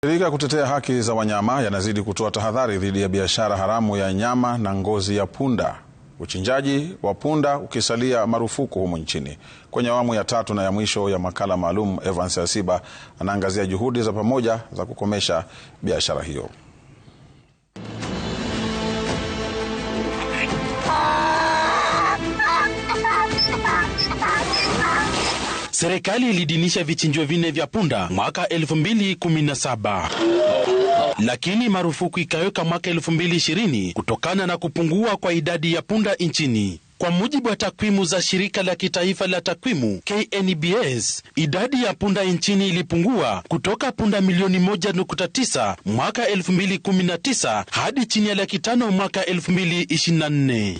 Shirika ya kutetea haki za wanyama yanazidi kutoa tahadhari dhidi ya biashara haramu ya nyama na ngozi ya punda. Uchinjaji wa punda ukisalia marufuku humu nchini. Kwenye awamu ya tatu na ya mwisho ya makala maalum, Evans Asiba anaangazia juhudi za pamoja za kukomesha biashara hiyo. Serikali ilidinisha vichinjio vinne vya punda mwaka 2017. Lakini marufuku ikaweka mwaka 2020 kutokana na kupungua kwa idadi ya punda nchini. Kwa mujibu wa takwimu za shirika la kitaifa la takwimu KNBS, idadi ya punda nchini ilipungua kutoka punda milioni 1.9 mwaka 2019 hadi chini ya 500,000 mwaka 2024.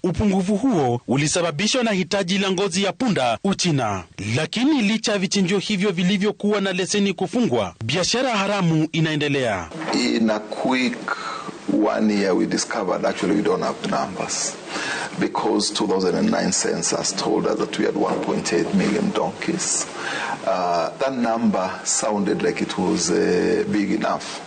Upungufu huo ulisababishwa na hitaji la ngozi ya punda Uchina. Lakini licha ya vichinjio hivyo vilivyokuwa na leseni kufungwa, biashara haramu inaendelea. In a quick 1 year we discovered actually we don't have the numbers, because 2009 census told us that we had 1.8 million donkeys. That number sounded like it was big enough,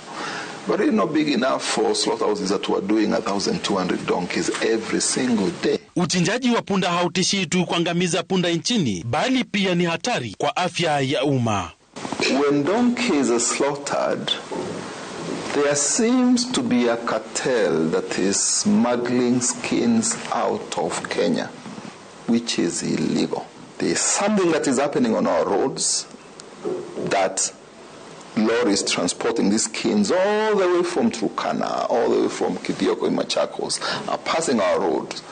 but it's not big enough for slaughterhouses that were doing 1,200 donkeys every single day. Uchinjaji wa punda hautishi tu kuangamiza punda nchini, bali pia ni hatari kwa afya ya umma. When donkeys are slaughtered, there seems to be a cartel that is smuggling skins out of Kenya, which is illegal. There is something that is happening on our roads, that lorries transporting these skins all the way from Turkana, all the way from Kidioko in Machakos, are passing our roads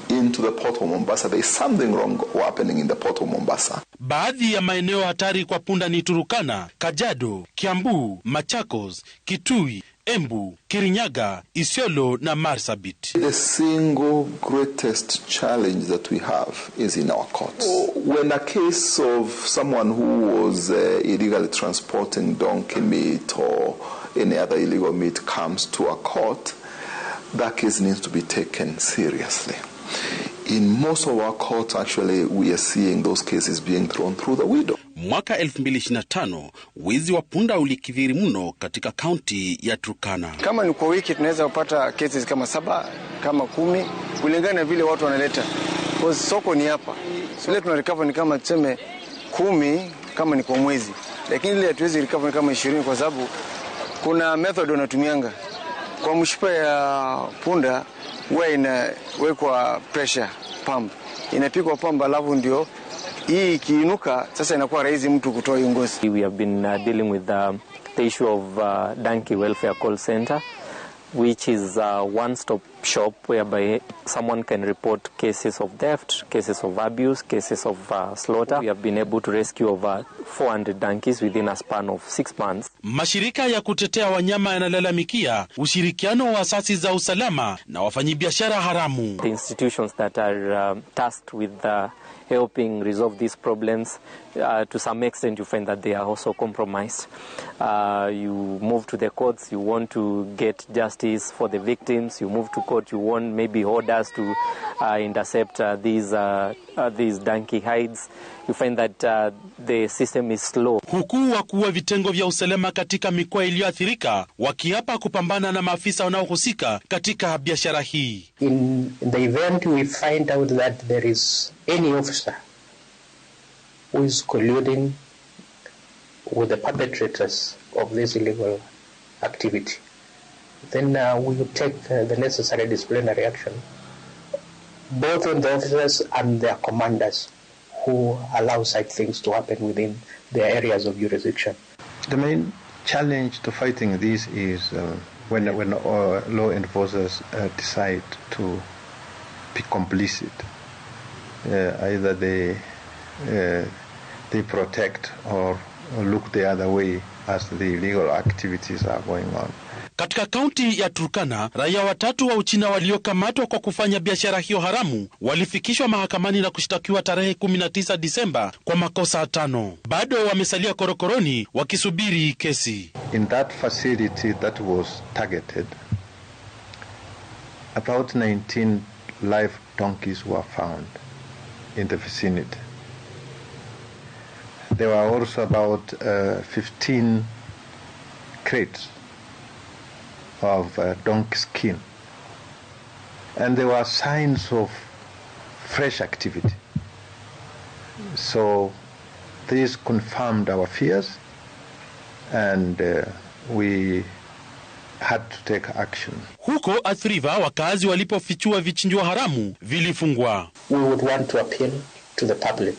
into the port of Mombasa. There is something wrong happening in the port of Mombasa. Baadhi ya maeneo hatari kwa punda ni Turkana, Kajiado, Kiambu, Machakos, Kitui, Embu, Kirinyaga, Isiolo na Marsabit. The single greatest challenge that we have is in our courts. When a case of someone who was illegally transporting donkey meat or any other illegal meat comes to a court, that case needs to be taken seriously. In most of our courts, actually, we are seeing those cases being thrown through the window. Mwaka 2025, wizi wa punda ulikithiri mno katika kaunti ya Turkana. Kama ni kwa wiki tunaweza kupata cases kama 7, kama 10, kulingana na vile watu wanaleta. Kwa soko ni hapa. Sile tuna recover ni kama tuseme 10 kama ni kwa mwezi. Lakini ile hatuwezi recover ni kama 20 kwa sababu kuna method wanatumianga. Kwa mshipa ya punda huwa inawekwa pressure pump. Inapigwa pump alafu ndio hii ikiinuka sasa inakuwa rahisi mtu kutoa hiyo ngozi. We have been dealing with the issue of donkey welfare call center, which is a one-stop shop whereby someone can report cases of theft, cases of abuse, cases of slaughter. We have been able to rescue over 400 donkeys within a span of 6 months. Mashirika ya kutetea wanyama yanalalamikia ushirikiano wa asasi za usalama na wafanyabiashara haramu. The institutions that are tasked with helping resolve these problems, to some extent you find that they are also compromised. You move to the courts, you want to get justice for the victims, you move to court, you want maybe orders to intercept these donkey hides. You find that the system is slow. Huku wakuu wa vitengo vya usalama katika mikoa iliyoathirika wakiapa kupambana na maafisa wanaohusika katika biashara hii. In the event we find out that there is any officer who is colluding with the perpetrators of this illegal activity, then we will take the necessary disciplinary action, both on the officers and their commanders who allow such things to happen within their areas of jurisdiction. The main challenge to fighting this is when law enforcers decide to be complicit. Either they protect or look the other way as the illegal activities are going on. Katika kaunti ya Turkana, raia 3 wa Uchina waliokamatwa kwa kufanya biashara hiyo haramu walifikishwa mahakamani na kushtakiwa tarehe 19 Disemba kwa makosa 5. Bado wamesalia korokoroni wakisubiri kesi. In that facility that was targeted, about 19 live donkeys were found in the vicinity. There were also about 15 crates of donkey skin. And there were signs of fresh activity. So this confirmed our fears, and we had to take action. Huko Athi River, wakazi walipofichua vichinjwa haramu vilifungwa. We would want to appeal to the public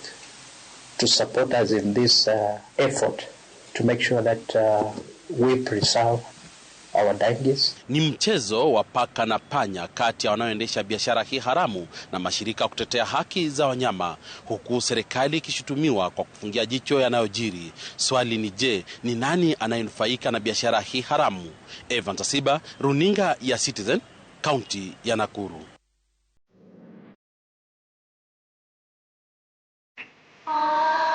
to support us in this effort to make sure that we preserve our donkeys. Ni mchezo wa paka na panya kati ya wanaoendesha biashara hii haramu na mashirika kutetea haki za wanyama, huku serikali ikishutumiwa kwa kufungia jicho yanayojiri. Swali ni je, ni nani anayenufaika na biashara hii haramu? Evans Asiba, runinga ya Citizen, kaunti ya Nakuru. Ah.